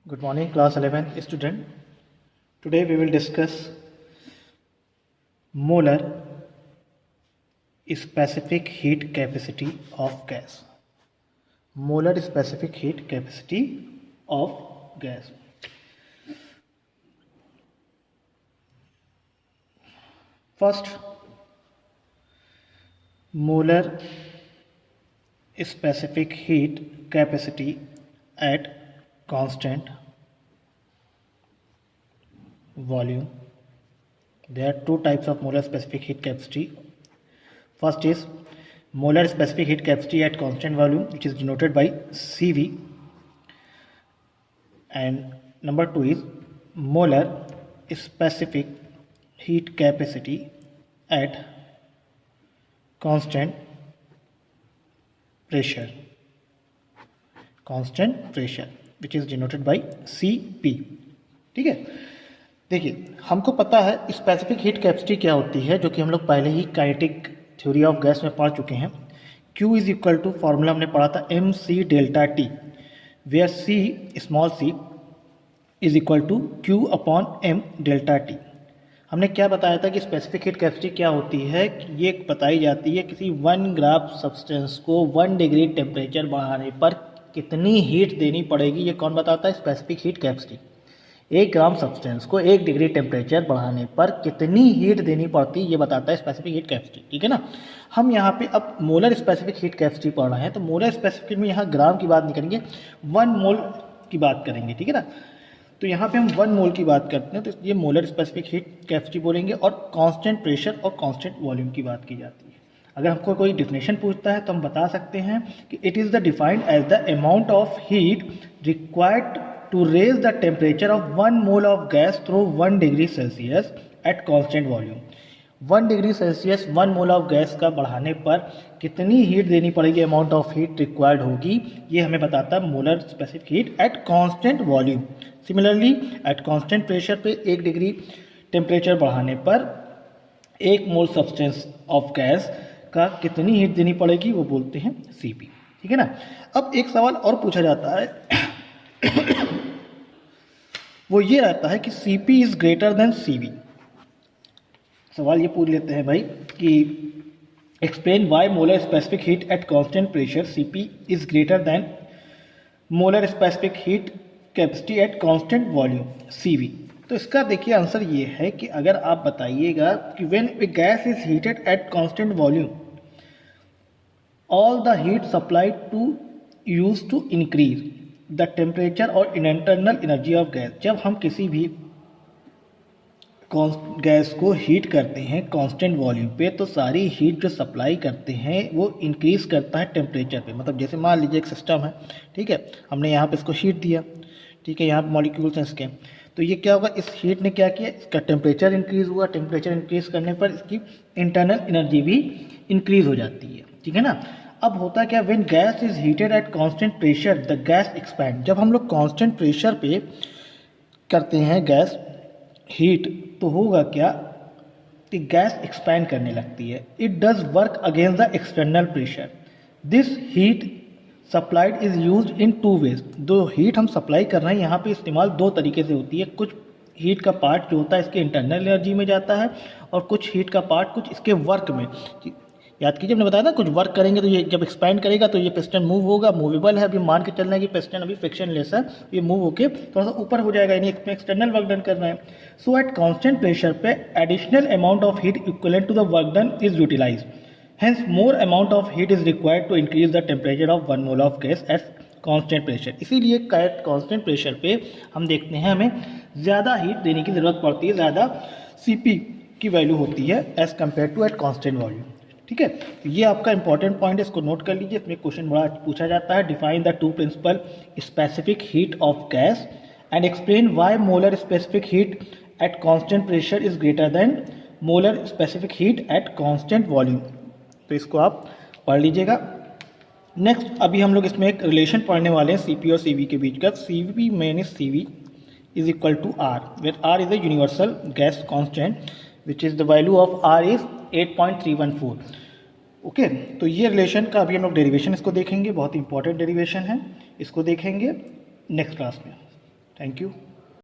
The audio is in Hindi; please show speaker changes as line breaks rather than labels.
Good morning, class 11 student. Today we will discuss molar specific heat capacity of gas. Molar specific heat capacity of gas. First, molar specific heat capacity at constant volume. There are two types of molar specific heat capacity. First is molar specific heat capacity at constant volume, which is denoted by Cv, and number two is molar specific heat capacity at constant pressure, which is denoted by Cp. ठीक है, देखिए हमको पता है स्पेसिफिक हीट कैपेसिटी क्या होती है, जो कि हम लोग पहले ही काइनेटिक थ्योरी ऑफ गैस में पढ़ चुके हैं. Q is equal to formula हमने पढ़ा था mc delta T, where c small c is equal to Q upon m delta T. हमने क्या बताया था कि स्पेसिफिक हीट कैपेसिटी क्या होती है. ये बताई जाती है किसी 1 ग्राम सब्सटेंस को 1 डिग्री टेम्परेचर बढ़ाने पर कितनी हीट देनी पड़ेगी. ये कौन बताता है? Specific heat capacity. 1 ग्राम सब्सटेंस को 1 डिग्री टेम्परेचर बढ़ाने पर कितनी हीट देनी पड़ती है, ये बताता है स्पेसिफिक हीट कैपेसिटी. ठीक है ना. हम यहाँ पे अब मोलर स्पेसिफिक हीट कैपेसिटी पढ़ रहे हैं, तो मोलर स्पेसिफिक में यहाँ ग्राम की बात नहीं करेंगे, 1 मोल की बात करेंगे. ठीक है ना. तो यहाँ पे हम 1 मोल की बात करते हैं, तो ये मोलर स्पेसिफिक हीट कैपेसिटी बोलेंगे. और कांस्टेंट प्रेशर और कांस्टेंट वॉल्यूम की बात की जाती है. अगर हमको कोई डिफिनेशन पूछता है तो हम बता सकते हैं कि it is the defined as the amount of heat required to raise the temperature of 1 mole of gas through 1 degree Celsius at constant volume. 1 degree Celsius 1 mole of gas का बढ़ाने पर कितनी हीट देनी पड़ेगी, अमाउंट ऑफ हीट रिक्वायर्ड होगी, ये हमें बताता है molar specific heat at constant volume. Similarly at constant pressure पे 1 डिग्री टेम्परेचर बढ़ाने पर 1 मोल सब्सटेंस ऑफ गैस का कितनी हीट देनी पड़ेगी, वो बोलते हैं Cp. ठीक है ना. अब एक सवाल और पूछा जाता है वो ये रहता है कि Cp is greater then Cv. सवाल ये पूछ लेते हैं भाई कि explain why molar specific heat at constant pressure Cp is greater than molar specific heat capacity eight constant volume Cv. तो इसका देखिए आंसर ये है कि अगर आप बताइएगा कि when a gas is heated at constant volume all the heat supplied to use to increase the temperature और इंटरनल एनर्जी ऑफ गैस. जब हम किसी भी गैस को हीट करते हैं कांस्टेंट वॉल्यूम पे, तो सारी हीट जो सप्लाई करते हैं वो इंक्रीज करता है टेम्परेचर पे. मतलब जैसे मान लीजिए एक सिस्टम है, ठीक है, हमने यहाँ पे इसको हीट दिया, ठीक है, यहाँ पे मॉलिक्यूल्स हैं इसके, तो ये क्या होगा, इस हीट ने क्या किया, इसका टेम्परेचर इंक्रीज हुआ. टेम्परेचर इंक्रीज करने पर इसकी इंटरनल एनर्जी भी इंक्रीज हो जाती है. ठीक है ना. अब होता क्या, when gas is heated at constant pressure the gas expand. जब हम लोग कांस्टेंट प्रेशर पे करते हैं गैस हीट, तो होगा क्या कि गैस एक्सपैंड करने लगती है. It does work against the external pressure. This heat supplied is used in 2 ways. जो हीट हम सप्लाई कर रहे हैं यहाँ पे इस्तेमाल 2 तरीके से होती है. कुछ हीट का पार्ट जो होता है इसके इंटरनल एनर्जी में जाता है, और कुछ हीट का पार्ट कुछ इसके वर्क में. याद कीजिए हमने बताया ना, कुछ वर्क करेंगे तो ये जब एक्सपैंड करेगा तो ये पिस्टन मूव होगा, मूवेबल है. अभी मान के चल रहे हैं कि पिस्टन अभी फ्रिक्शन लेस है, ये मूव होके थोड़ा सा ऊपर हो जाएगा, यानी इसमें एक्सटर्नल वर्क डन कर रहे हैं. सो एट कांस्टेंट प्रेशर पे additional amount of heat equivalent to the work done is utilised. Hence more amount of heat is required to increase the temperature of 1 mole of gas at constant pressure. इसीलिए एट कांस्टेंट प्रेशर पे हम देखते हैं हमें ज़्यादा हीट देने की ज़रूरत पड़ती है, ज़्यादा Cp की वैल्यू होती है as compare to at constant volume. ठीक है. तो ये आपका इंपॉर्टेंट पॉइंट है, इसको नोट कर लीजिए. इसमें क्वेश्चन बड़ा पूछा जाता है. Define the 2 principal specific heat of gas and explain why molar specific heat at constant pressure is greater than molar specific heat at constant volume. तो इसको आप पढ़ लीजिएगा. नेक्स्ट अभी हम लोग इसमें एक रिलेशन पढ़ने वाले हैं Cp और Cv के बीच का. Cp minus Cv is equal to R, where R is a universal gas constant which is the value of R is 8.314. Okay. तो ये रिलेशन का अभी हम लोग डेरिवेशन इसको देखेंगे, बहुत इंपॉर्टेंट डेरिवेशन है, इसको देखेंगे नेक्स्ट क्लास में. Thank you.